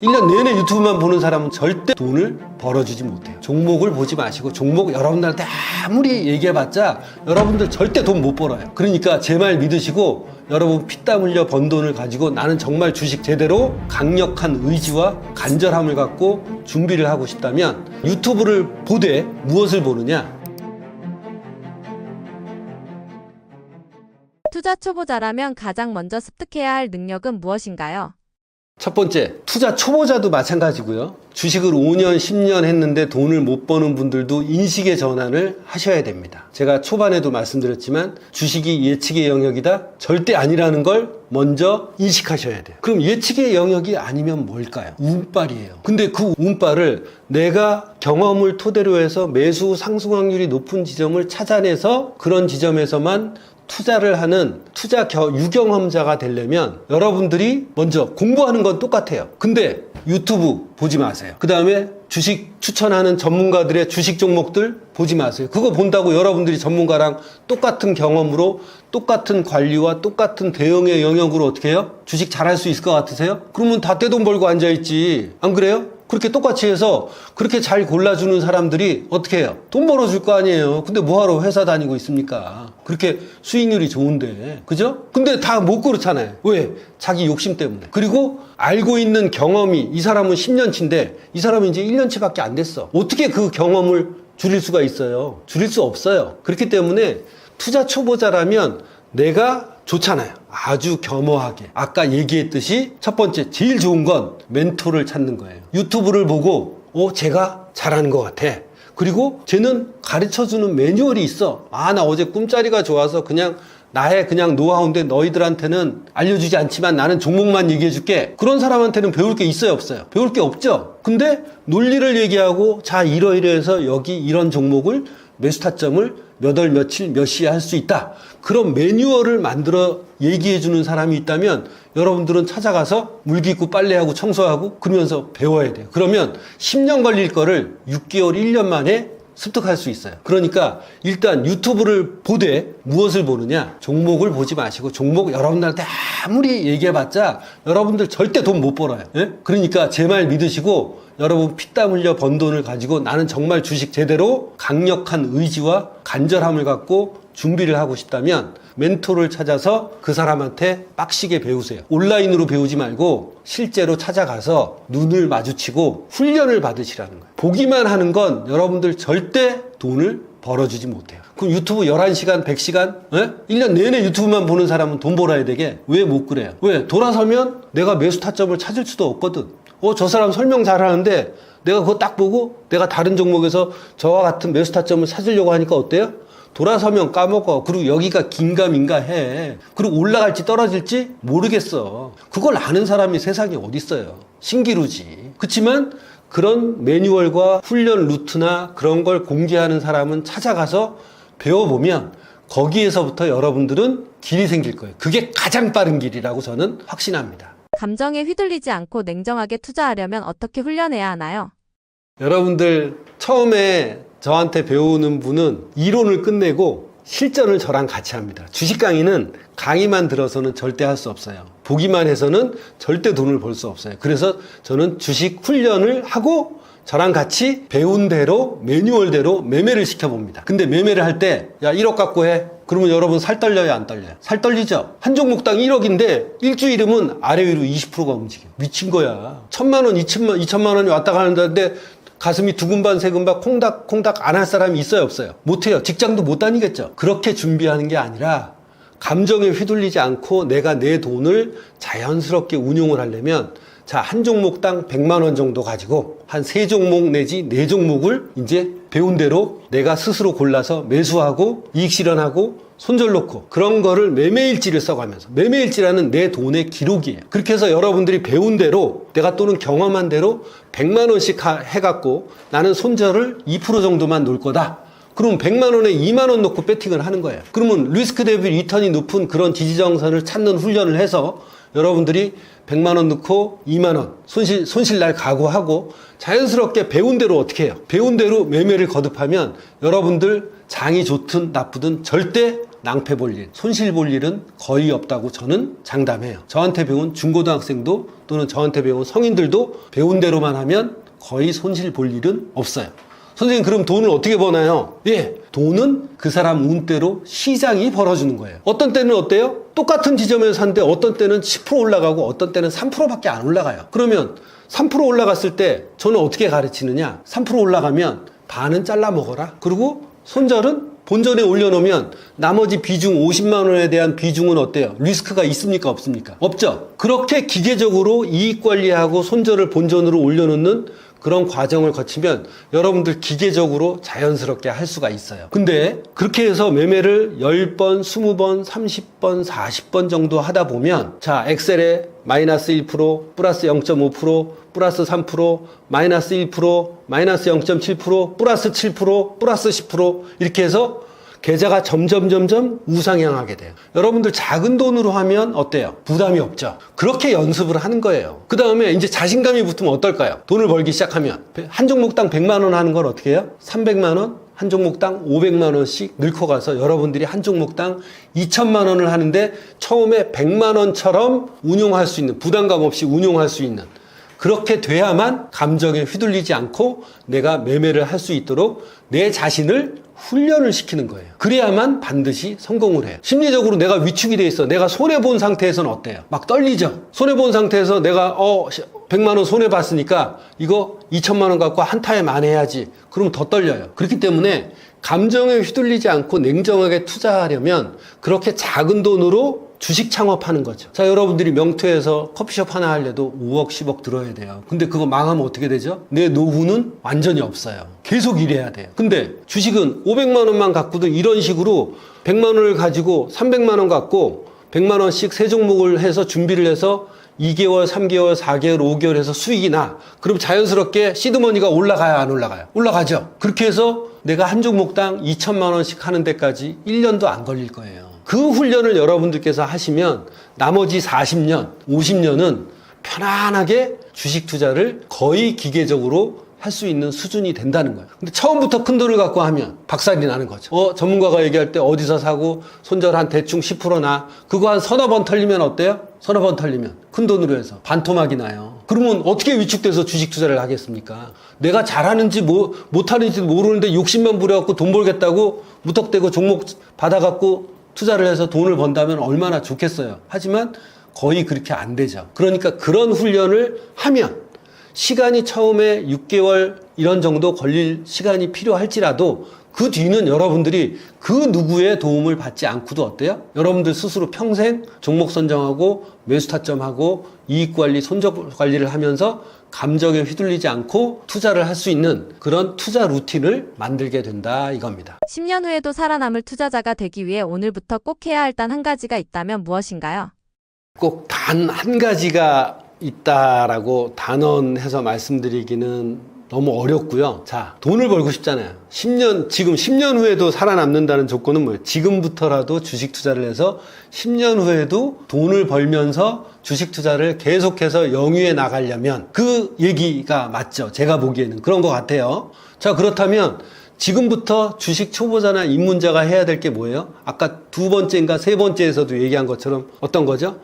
1년 내내 유튜브만 보는 사람은 절대 돈을 벌어주지 못해요. 종목을 보지 마시고 종목 여러분들한테 아무리 얘기해봤자 여러분들 절대 돈 못 벌어요. 그러니까 제 말 믿으시고 여러분 피땀 흘려 번 돈을 가지고 나는 정말 주식 제대로 강력한 의지와 간절함을 갖고 준비를 하고 싶다면 유튜브를 보되 무엇을 보느냐? 투자 초보자라면 가장 먼저 습득해야 할 능력은 무엇인가요? 첫 번째, 투자 초보자도 마찬가지고요. 주식을 5년, 10년 했는데 돈을 못 버는 분들도 인식의 전환을 하셔야 됩니다. 제가 초반에도 말씀드렸지만 주식이 예측의 영역이다? 절대 아니라는 걸 먼저 인식하셔야 돼요. 그럼 예측의 영역이 아니면 뭘까요? 운빨이에요. 근데 그 운빨을 내가 경험을 토대로 해서 매수 상승 확률이 높은 지점을 찾아내서 그런 지점에서만 투자를 하는 투자 유경험자가 되려면 여러분들이 먼저 공부하는 건 똑같아요. 근데 유튜브 보지 마세요. 그 다음에 주식 추천하는 전문가들의 주식 종목들 보지 마세요. 그거 본다고 여러분들이 전문가랑 똑같은 경험으로 똑같은 관리와 똑같은 대응의 영역으로 어떻게 해요? 주식 잘할 수 있을 것 같으세요? 그러면 다 떼돈 벌고 앉아있지. 안 그래요? 그렇게 똑같이 해서 그렇게 잘 골라주는 사람들이 어떻게 해요? 돈 벌어줄 거 아니에요. 근데 뭐하러 회사 다니고 있습니까? 그렇게 수익률이 좋은데. 그죠? 근데 다 못 그렇잖아요. 왜? 자기 욕심 때문에. 그리고 알고 있는 경험이 이 사람은 10년치인데 이 사람은 이제 1년치밖에 안 됐어. 어떻게 그 경험을 줄일 수가 있어요? 줄일 수 없어요. 그렇기 때문에 투자 초보자라면 내가 좋잖아요. 아주 겸허하게. 아까 얘기했듯이 첫 번째 제일 좋은 건 멘토를 찾는 거예요. 유튜브를 보고 제가 잘하는 것 같아. 그리고 쟤는 가르쳐주는 매뉴얼이 있어. 나 어제 꿈자리가 좋아서 그냥 나의 그냥 노하우인데 너희들한테는 알려주지 않지만 나는 종목만 얘기해줄게. 그런 사람한테는 배울 게 있어요, 없어요? 배울 게 없죠. 근데 논리를 얘기하고 자 이러이러해서 여기 이런 종목을 매수 타점을 몇 월 며칠 몇 시에 할 수 있다. 그런 매뉴얼을 만들어 얘기해주는 사람이 있다면 여러분들은 찾아가서 물기고 빨래하고 청소하고 그러면서 배워야 돼요. 그러면 10년 걸릴 거를 6개월, 1년 만에 습득할 수 있어요. 그러니까 일단 유튜브를 보되 무엇을 보느냐? 종목을 보지 마시고 종목 여러분들한테 아무리 얘기해봤자 여러분들 절대 돈 못 벌어요. 예? 그러니까 제 말 믿으시고 여러분 피땀 흘려 번 돈을 가지고 나는 정말 주식 제대로 강력한 의지와 간절함을 갖고 준비를 하고 싶다면 멘토를 찾아서 그 사람한테 빡시게 배우세요. 온라인으로 배우지 말고 실제로 찾아가서 눈을 마주치고 훈련을 받으시라는 거예요. 보기만 하는 건 여러분들 절대 돈을 벌어주지 못해요. 그럼 유튜브 11시간, 100시간? 예? 1년 내내 유튜브만 보는 사람은 돈 벌어야 되게? 왜 못 그래요? 왜? 돌아서면 내가 매수 타점을 찾을 수도 없거든. 저 사람 설명 잘하는데 내가 그거 딱 보고 내가 다른 종목에서 저와 같은 매수 타점을 찾으려고 하니까 어때요? 돌아서면 까먹어. 그리고 여기가 긴가민가 해. 그리고 올라갈지 떨어질지 모르겠어. 그걸 아는 사람이 세상에 어딨어요. 신기루지. 그치만 그런 매뉴얼과 훈련 루트나 그런 걸 공개하는 사람은 찾아가서 배워보면 거기에서부터 여러분들은 길이 생길 거예요. 그게 가장 빠른 길이라고 저는 확신합니다. 감정에 휘둘리지 않고 냉정하게 투자하려면 어떻게 훈련해야 하나요? 여러분들 처음에 저한테 배우는 분은 이론을 끝내고 실전을 저랑 같이 합니다. 주식 강의는 강의만 들어서는 절대 할 수 없어요. 보기만 해서는 절대 돈을 벌 수 없어요. 그래서 저는 주식 훈련을 하고 저랑 같이 배운 대로 매뉴얼대로 매매를 시켜봅니다. 근데 매매를 할 때 야 1억 갖고 해. 그러면 여러분 살 떨려요, 안 떨려요? 살 떨리죠? 한 종목당 1억인데 일주일이면 아래 위로 20%가 움직여. 미친 거야. 1,000만 원, 2천만 원이 왔다 가는데 가슴이 두근반 세근반 콩닥 안 할 사람이 있어요, 없어요? 못해요. 직장도 못 다니겠죠. 그렇게 준비하는 게 아니라 감정에 휘둘리지 않고 내가 내 돈을 자연스럽게 운용을 하려면 자, 한 종목당 100만 원 정도 가지고 한 3종목 내지 4종목을 이제 배운 대로 내가 스스로 골라서 매수하고 이익 실현하고 손절 놓고 그런 거를 매매일지를 써가면서 매매일지라는 내 돈의 기록이에요. 그렇게 해서 여러분들이 배운 대로 내가 또는 경험한 대로 100만 원씩 해갖고 나는 손절을 2% 정도만 놓을 거다. 그럼 100만 원에 2만 원 놓고 배팅을 하는 거예요. 그러면 리스크 대비 리턴이 높은 그런 지지정선을 찾는 훈련을 해서 여러분들이 100만 원 넣고 2만 원 손실 날 각오하고 자연스럽게 배운 대로 어떻게 해요? 배운 대로 매매를 거듭하면 여러분들 장이 좋든 나쁘든 절대 낭패 볼 일, 손실 볼 일은 거의 없다고 저는 장담해요. 저한테 배운 중고등학생도 또는 저한테 배운 성인들도 배운 대로만 하면 거의 손실 볼 일은 없어요. 선생님, 그럼 돈을 어떻게 버나요? 예, 돈은 그 사람 운대로 시장이 벌어주는 거예요. 어떤 때는 어때요? 똑같은 지점에서 샀는데 어떤 때는 10% 올라가고 어떤 때는 3%밖에 안 올라가요. 그러면 3% 올라갔을 때 저는 어떻게 가르치느냐? 3% 올라가면 반은 잘라 먹어라. 그리고 손절은 본전에 올려놓으면 나머지 비중 50만 원에 대한 비중은 어때요? 리스크가 있습니까? 없습니까? 없죠. 그렇게 기계적으로 이익 관리하고 손절을 본전으로 올려놓는 그런 과정을 거치면 여러분들 기계적으로 자연스럽게 할 수가 있어요. 근데 그렇게 해서 매매를 10번, 20번, 30번, 40번 정도 하다 보면 자, 엑셀에 마이너스 1%, 플러스 0.5%, 플러스 3%, 마이너스 1%, 마이너스 0.7%, 플러스 7%, 플러스 10% 이렇게 해서 계좌가 점점 우상향하게 돼요. 여러분들 작은 돈으로 하면 어때요? 부담이 없죠. 그렇게 연습을 하는 거예요. 그 다음에 이제 자신감이 붙으면 어떨까요? 돈을 벌기 시작하면 한 종목당 100만 원 하는 걸 어떻게 해요? 300만 원? 한 종목당 500만 원씩 늘고 가서 여러분들이 한 종목당 2천만 원을 하는데 처음에 100만 원처럼 운용할 수 있는, 부담감 없이 운용할 수 있는, 그렇게 돼야만 감정에 휘둘리지 않고 내가 매매를 할 수 있도록 내 자신을 훈련을 시키는 거예요. 그래야만 반드시 성공을 해요. 심리적으로 내가 위축이 돼 있어. 내가 손해본 상태에서는 어때요? 막 떨리죠? 손해본 상태에서 내가 100만 원 손해봤으니까 이거 2천만 원 갖고 한타에 만회해야지. 그러면 더 떨려요. 그렇기 때문에 감정에 휘둘리지 않고 냉정하게 투자하려면 그렇게 작은 돈으로 주식 창업하는 거죠. 자, 여러분들이 명토에서 커피숍 하나 하려도 5억, 10억 들어야 돼요. 근데 그거 망하면 어떻게 되죠? 내 노후는 완전히 없어요. 계속 일해야 돼요. 근데 주식은 500만 원만 갖고도 이런 식으로 100만 원을 가지고 300만 원 갖고 100만 원씩 세 종목을 해서 준비를 해서 2개월, 3개월, 4개월, 5개월 해서 수익이 나. 그럼 자연스럽게 시드머니가 올라가요, 안 올라가요? 올라가죠. 그렇게 해서 내가 한 종목당 2천만 원씩 하는 데까지 1년도 안 걸릴 거예요. 그 훈련을 여러분들께서 하시면 나머지 40년, 50년은 편안하게 주식 투자를 거의 기계적으로 할 수 있는 수준이 된다는 거예요. 근데 처음부터 큰 돈을 갖고 하면 박살이 나는 거죠. 전문가가 얘기할 때 어디서 사고 손절 한 대충 10% 나. 그거 한 서너 번 털리면 어때요? 서너 번 털리면 큰 돈으로 해서 반토막이 나요. 그러면 어떻게 위축돼서 주식 투자를 하겠습니까? 내가 잘하는지 못하는지도 모르는데 욕심만 부려갖고 돈 벌겠다고 무턱대고 종목 받아갖고 투자를 해서 돈을 번다면 얼마나 좋겠어요. 하지만 거의 그렇게 안 되죠. 그러니까 그런 훈련을 하면 시간이 처음에 6개월 이런 정도 걸릴 시간이 필요할지라도 그 뒤는 여러분들이 그 누구의 도움을 받지 않고도 어때요? 여러분들 스스로 평생 종목 선정하고 매수 타점하고 이익 관리, 손절 관리를 하면서 감정에 휘둘리지 않고 투자를 할 수 있는 그런 투자 루틴을 만들게 된다 이겁니다. 10년 후에도 살아남을 투자자가 되기 위해 오늘부터 꼭 해야 할 단 한 가지가 있다면 무엇인가요? 꼭 단 한 가지가 있다라고 단언해서 말씀드리기는 너무 어렵고요. 자, 돈을 벌고 싶잖아요. 지금 10년 후에도 살아남는다는 조건은 뭐예요? 지금부터라도 주식 투자를 해서 10년 후에도 돈을 벌면서 주식 투자를 계속해서 영위해 나가려면 그 얘기가 맞죠. 제가 보기에는 그런 것 같아요. 자, 그렇다면 지금부터 주식 초보자나 입문자가 해야 될 게 뭐예요? 아까 두 번째인가 세 번째에서도 얘기한 것처럼 어떤 거죠?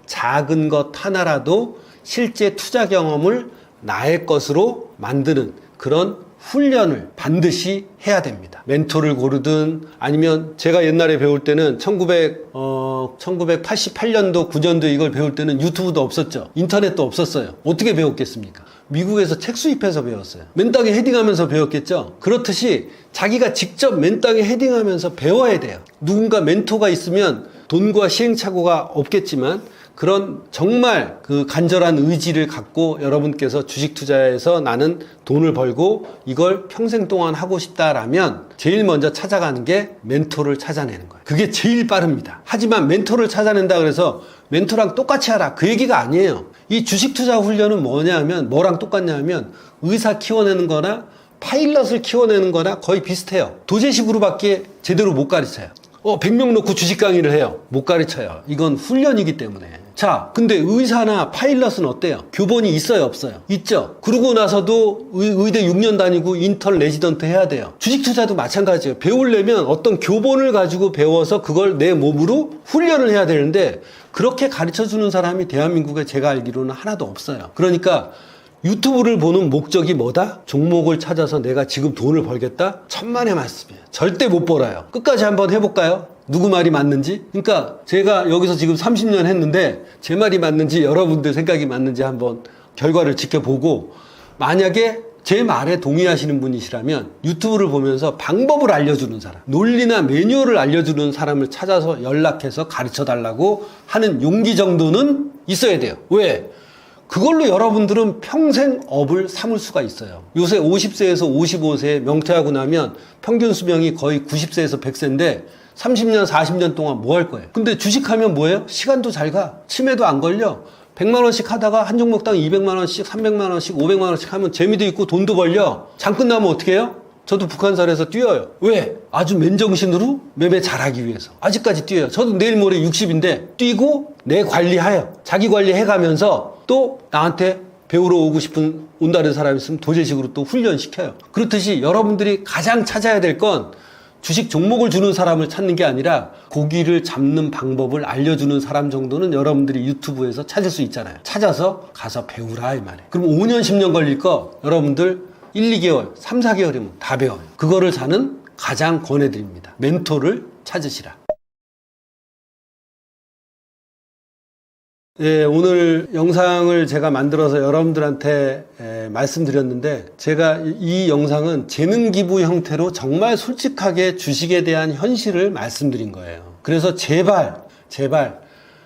작은 것 하나라도 실제 투자 경험을 나의 것으로 만드는 그런 훈련을 반드시 해야 됩니다. 멘토를 고르든 아니면 제가 옛날에 배울 때는 1988년도, 9년도 이걸 배울 때는 유튜브도 없었죠. 인터넷도 없었어요. 어떻게 배웠겠습니까? 미국에서 책 수입해서 배웠어요. 맨땅에 헤딩하면서 배웠겠죠. 그렇듯이 자기가 직접 맨땅에 헤딩하면서 배워야 돼요. 누군가 멘토가 있으면 돈과 시행착오가 없겠지만 그런 정말 그 간절한 의지를 갖고 여러분께서 주식 투자에서 나는 돈을 벌고 이걸 평생 동안 하고 싶다라면 제일 먼저 찾아가는 게 멘토를 찾아내는 거예요. 그게 제일 빠릅니다. 하지만 멘토를 찾아낸다 그래서 멘토랑 똑같이 하라 그 얘기가 아니에요. 이 주식 투자 훈련은 뭐냐면 뭐랑 똑같냐 하면 의사 키워내는 거나 파일럿을 키워내는 거나 거의 비슷해요. 도제식으로밖에 제대로 못 가르쳐요. 100명 놓고 주식 강의를 해요. 못 가르쳐요. 이건 훈련이기 때문에. 자, 근데 의사나 파일럿은 어때요? 교본이 있어요, 없어요? 있죠. 그러고 나서도 의대 6년 다니고 인턴 레지던트 해야 돼요. 주식 투자도 마찬가지예요. 배우려면 어떤 교본을 가지고 배워서 그걸 내 몸으로 훈련을 해야 되는데 그렇게 가르쳐주는 사람이 대한민국에 제가 알기로는 하나도 없어요. 그러니까 유튜브를 보는 목적이 뭐다? 종목을 찾아서 내가 지금 돈을 벌겠다? 천만의 말씀이에요. 절대 못 벌어요. 끝까지 한번 해볼까요? 누구 말이 맞는지? 그러니까 제가 여기서 지금 30년 했는데 제 말이 맞는지 여러분들 생각이 맞는지 한번 결과를 지켜보고 만약에 제 말에 동의하시는 분이시라면 유튜브를 보면서 방법을 알려주는 사람, 논리나 매뉴얼을 알려주는 사람을 찾아서 연락해서 가르쳐달라고 하는 용기 정도는 있어야 돼요. 왜? 그걸로 여러분들은 평생 업을 삼을 수가 있어요. 요새 50세에서 55세 명퇴하고 나면 평균 수명이 거의 90세에서 100세인데 30년, 40년 동안 뭐 할 거예요? 근데 주식하면 뭐예요? 시간도 잘 가. 치매도 안 걸려. 100만 원씩 하다가 한 종목당 200만 원씩, 300만 원씩, 500만 원씩 하면 재미도 있고 돈도 벌려. 장 끝나면 어떻게 해요? 저도 북한산에서 뛰어요. 왜? 아주 맨정신으로 매매 잘하기 위해서. 아직까지 뛰어요. 저도 내일 모레 60인데 뛰고 내 관리하여. 자기 관리해가면서 또 나한테 배우러 오고 싶은 온다는 사람이 있으면 도제식으로 또 훈련시켜요. 그렇듯이 여러분들이 가장 찾아야 될 건 주식 종목을 주는 사람을 찾는 게 아니라 고기를 잡는 방법을 알려주는 사람 정도는 여러분들이 유튜브에서 찾을 수 있잖아요. 찾아서 가서 배우라 이 말이에요. 그럼 5년, 10년 걸릴 거 여러분들 1, 2개월, 3, 4개월이면 다 배워요. 그거를 저는 가장 권해드립니다. 멘토를 찾으시라. 예, 오늘 영상을 제가 만들어서 여러분들한테 말씀드렸는데 제가 이 영상은 재능 기부 형태로 정말 솔직하게 주식에 대한 현실을 말씀드린 거예요. 그래서 제발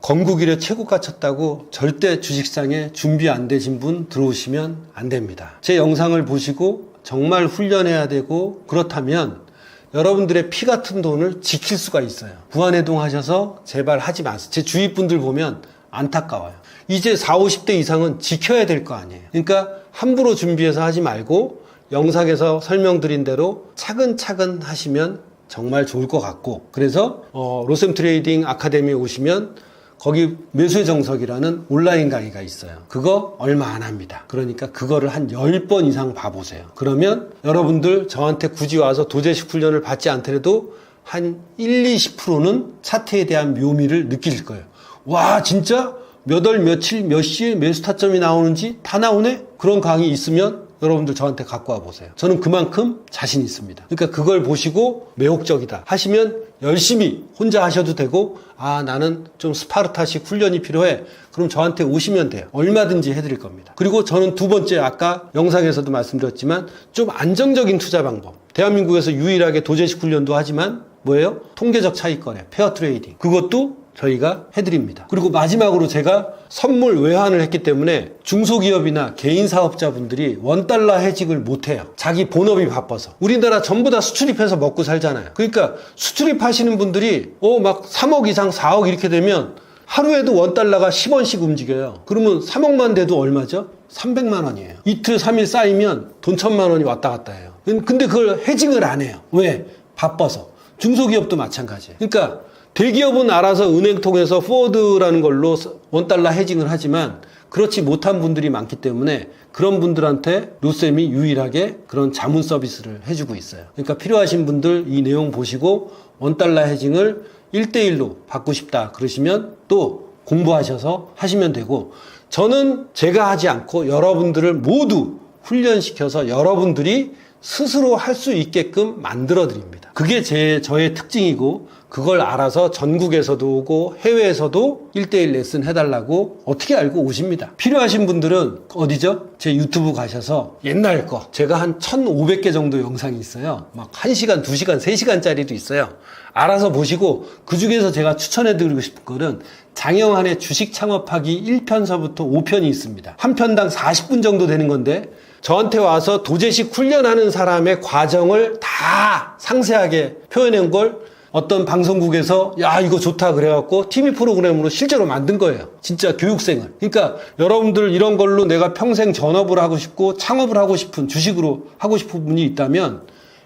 건국 이래 최고가 쳤다고 절대 주식시장에 준비 안 되신 분 들어오시면 안 됩니다. 제 영상을 보시고 정말 훈련해야 되고 그렇다면 여러분들의 피 같은 돈을 지킬 수가 있어요. 부안해동 하셔서 제발 하지 마세요. 제 주위 분들 보면 안타까워요. 이제 40, 50대 이상은 지켜야 될 거 아니에요. 그러니까 함부로 준비해서 하지 말고 영상에서 설명드린 대로 차근차근 하시면 정말 좋을 것 같고 그래서 로셈 트레이딩 아카데미에 오시면 거기 매수의 정석이라는 온라인 강의가 있어요. 그거 얼마 안 합니다. 그러니까 그거를 한 10번 이상 봐보세요. 그러면 여러분들 저한테 굳이 와서 도제식 훈련을 받지 않더라도 한 1, 20%는 차트에 대한 묘미를 느끼실 거예요. 와 진짜 몇 월 며칠 몇 시에 매수 타점이 나오는지 다 나오네? 그런 강의 있으면 여러분들 저한테 갖고 와보세요. 저는 그만큼 자신 있습니다. 그러니까 그걸 보시고 매혹적이다 하시면 열심히 혼자 하셔도 되고 아 나는 좀 스파르타식 훈련이 필요해. 그럼 저한테 오시면 돼요. 얼마든지 해드릴 겁니다. 그리고 저는 두 번째 아까 영상에서도 말씀드렸지만 좀 안정적인 투자 방법. 대한민국에서 유일하게 도제식 훈련도 하지만 뭐예요? 통계적 차익거래, 페어 트레이딩. 그것도 저희가 해드립니다. 그리고 마지막으로 제가 선물 외환을 했기 때문에 중소기업이나 개인 사업자분들이 원달러 해직을 못해요. 자기 본업이 바빠서. 우리나라 전부 다 수출입해서 먹고 살잖아요. 그러니까 수출입하시는 분들이 막 3억 이상 4억 이렇게 되면 하루에도 원달러가 10원씩 움직여요. 그러면 3억만 돼도 얼마죠? 300만 원이에요. 이틀 3일 쌓이면 돈 1000만 원이 왔다 갔다 해요. 근데 그걸 해징을 안 해요. 왜? 바빠서. 중소기업도 마찬가지예요. 그러니까 대기업은 알아서 은행 통해서 포워드라는 걸로 원달러 해징을 하지만 그렇지 못한 분들이 많기 때문에 그런 분들한테 로셈이 유일하게 그런 자문 서비스를 해주고 있어요. 그러니까 필요하신 분들 이 내용 보시고 원달러 해징을 1대1로 받고 싶다 그러시면 또 공부하셔서 하시면 되고 저는 제가 하지 않고 여러분들을 모두 훈련시켜서 여러분들이 스스로 할 수 있게끔 만들어 드립니다. 그게 저의 특징이고 그걸 알아서 전국에서도 오고 해외에서도 1대1 레슨 해달라고 어떻게 알고 오십니다. 필요하신 분들은 어디죠? 제 유튜브 가셔서 옛날 거 제가 한 1500개 정도 영상이 있어요. 막 1시간, 2시간, 3시간짜리도 있어요. 알아서 보시고 그 중에서 제가 추천해드리고 싶은 거는 장영한의 주식 창업하기 1편서부터 5편이 있습니다. 한 편당 40분 정도 되는 건데 저한테 와서 도제식 훈련하는 사람의 과정을 다 상세하게 표현한 걸 어떤 방송국에서 야 이거 좋다 그래갖고 TV 프로그램으로 실제로 만든 거예요. 진짜 교육생을. 그러니까 여러분들 이런 걸로 내가 평생 전업을 하고 싶고 창업을 하고 싶은 주식으로 하고 싶은 분이 있다면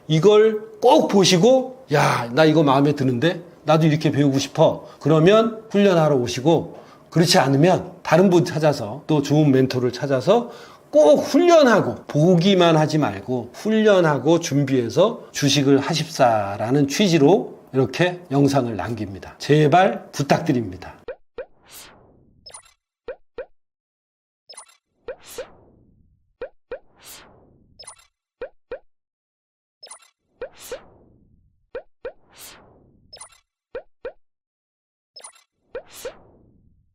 이걸 꼭 보시고 야 나 이거 마음에 드는데 나도 이렇게 배우고 싶어. 그러면 훈련하러 오시고, 그렇지 않으면 다른 분 찾아서 또 좋은 멘토를 찾아서 꼭 훈련하고 보기만 하지 말고 훈련하고 준비해서 주식을 하십사라는 취지로 이렇게 영상을 남깁니다. 제발 부탁드립니다.